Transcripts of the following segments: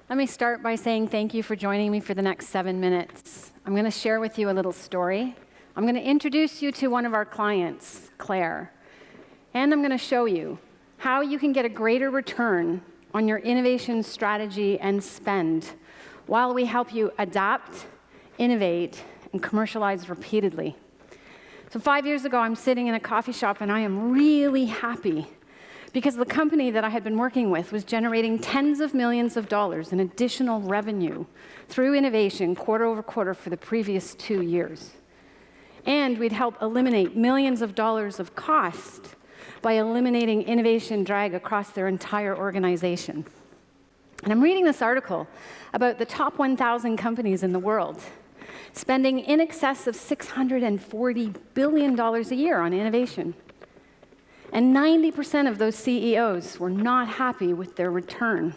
Let me start by saying thank you for joining me for the next 7 minutes. I'm going to share with you a little story. I'm going to introduce you to one of our clients, Claire. And I'm going to show you how you can get a greater return on your innovation strategy and spend while we help you adapt, innovate, and commercialize repeatedly. So 5 years ago, I'm sitting in a coffee shop, and I am really happy because the company that I had been working with was generating tens of millions of dollars in additional revenue through innovation quarter over quarter for the previous 2 years. And we'd help eliminate millions of dollars of cost by eliminating innovation drag across their entire organization. And I'm reading this article about the top 1,000 companies in the world spending in excess of $640 billion a year on innovation. And 90% of those CEOs were not happy with their return.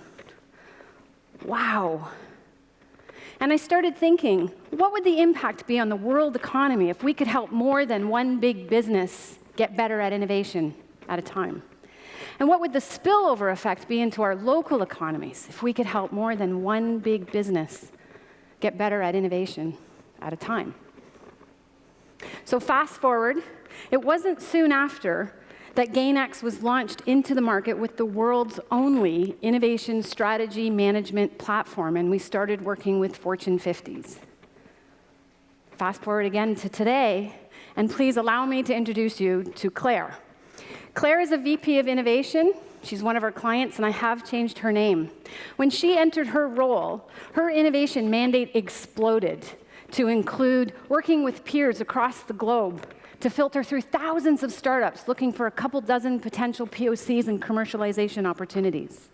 Wow. And I started thinking, what would the impact be on the world economy if we could help more than one big business get better at innovation at a time? And what would the spillover effect be into our local economies if we could help more than one big business get better at innovation at a time? So fast forward, it wasn't soon after that GainX was launched into the market with the world's only innovation strategy management platform, and we started working with Fortune500s. Fast forward again to today, and please allow me to introduce you to Claire. Claire is a VP of Innovation. She's one of our clients, and I have changed her name. When she entered her role, her innovation mandate exploded to include working with peers across the globe to filter through thousands of startups looking for a couple dozen potential POCs and commercialization opportunities,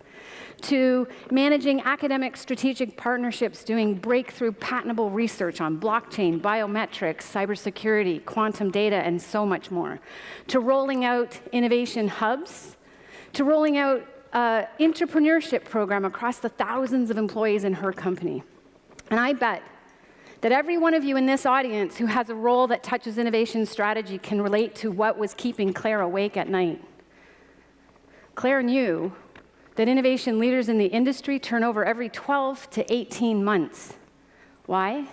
to managing academic strategic partnerships doing breakthrough patentable research on blockchain, biometrics, cybersecurity, quantum data, and so much more, to rolling out innovation hubs, to rolling out an entrepreneurship program across the thousands of employees in her company. And I bet that every one of you in this audience who has a role that touches innovation strategy can relate to what was keeping Claire awake at night. Claire knew that innovation leaders in the industry turn over every 12 to 18 months. Why?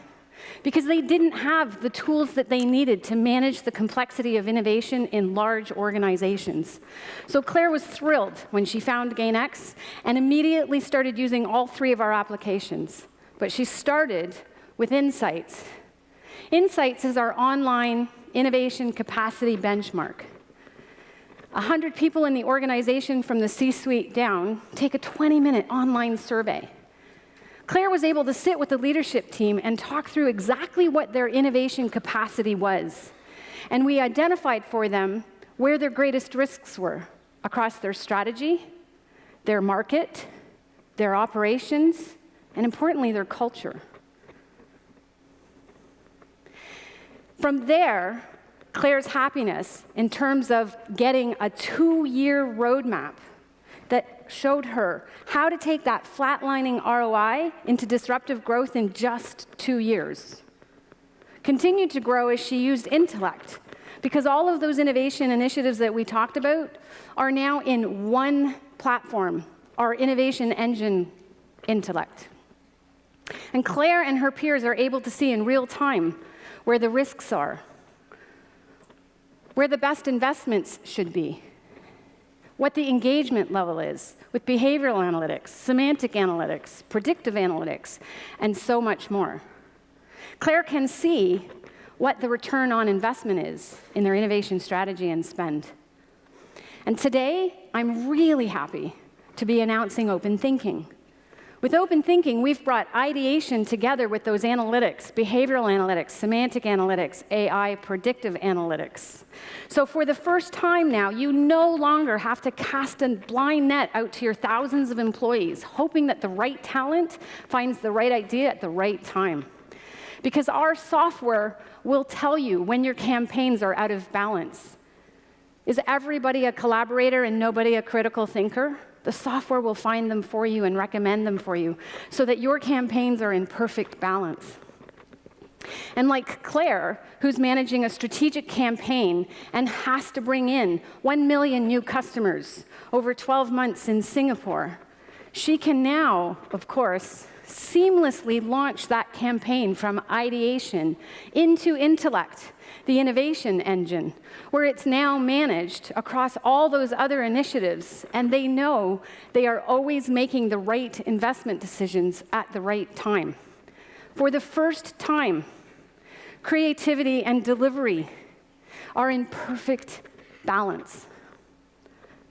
Because they didn't have the tools that they needed to manage the complexity of innovation in large organizations. So Claire was thrilled when she found GainX and immediately started using all 3 of our applications. But she started with Insights. Insights is our online innovation capacity benchmark. 100 people in the organization from the C-suite down take a 20-minute online survey. Claire was able to sit with the leadership team and talk through exactly what their innovation capacity was. And we identified for them where their greatest risks were across their strategy, their market, their operations, and importantly, their culture. From there, Claire's happiness in terms of getting a 2-year roadmap that showed her how to take that flatlining ROI into disruptive growth in just 2 years continued to grow as she used Intellect, because all of those innovation initiatives that we talked about are now in one platform, our innovation engine, Intellect. And Claire and her peers are able to see in real time where the risks are, where the best investments should be, what the engagement level is with behavioral analytics, semantic analytics, predictive analytics, and so much more. Claire can see what the return on investment is in their innovation strategy and spend. And today, I'm really happy to be announcing OpenThinking. With OpenThinking, we've brought ideation together with those analytics, behavioral analytics, semantic analytics, AI, predictive analytics. So for the first time now, you no longer have to cast a blind net out to your thousands of employees, hoping that the right talent finds the right idea at the right time. Because our software will tell you when your campaigns are out of balance. Is everybody a collaborator and nobody a critical thinker? The software will find them for you and recommend them for you so that your campaigns are in perfect balance. And like Claire, who's managing a strategic campaign and has to bring in 1 million new customers over 12 months in Singapore, She can now, of course, seamlessly launch that campaign from ideation into Intellect, the innovation engine, where it's now managed across all those other initiatives, and they know they are always making the right investment decisions at the right time. For the first time, creativity and delivery are in perfect balance.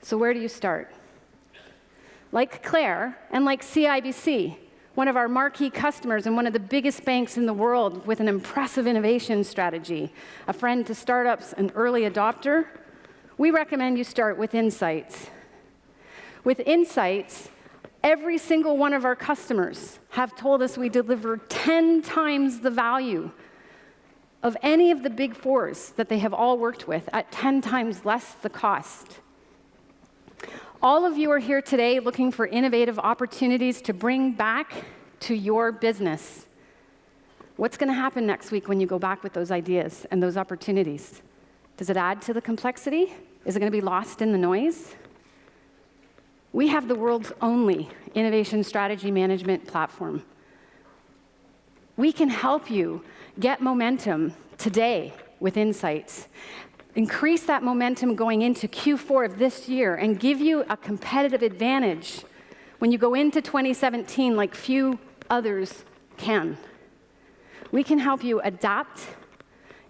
So where do you start? Like Claire and like CIBC, one of our marquee customers and one of the biggest banks in the world with an impressive innovation strategy, a friend to startups, an early adopter, we recommend you start with Insights. With Insights, every single one of our customers have told us we deliver 10 times the value of any of the big fours that they have all worked with at 10 times less the cost. All of you are here today looking for innovative opportunities to bring back to your business. What's going to happen next week when you go back with those ideas and those opportunities? Does it add to the complexity? Is it going to be lost in the noise? We have the world's only innovation strategy management platform. We can help you get momentum today with Insights. Increase that momentum going into Q4 of this year and give you a competitive advantage when you go into 2017 like few others can. We can help you adapt,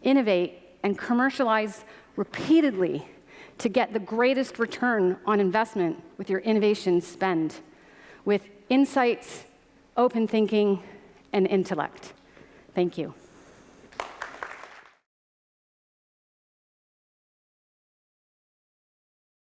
innovate, and commercialize repeatedly to get the greatest return on investment with your innovation spend with Insights, OpenThinking, and Intellect. Thank you.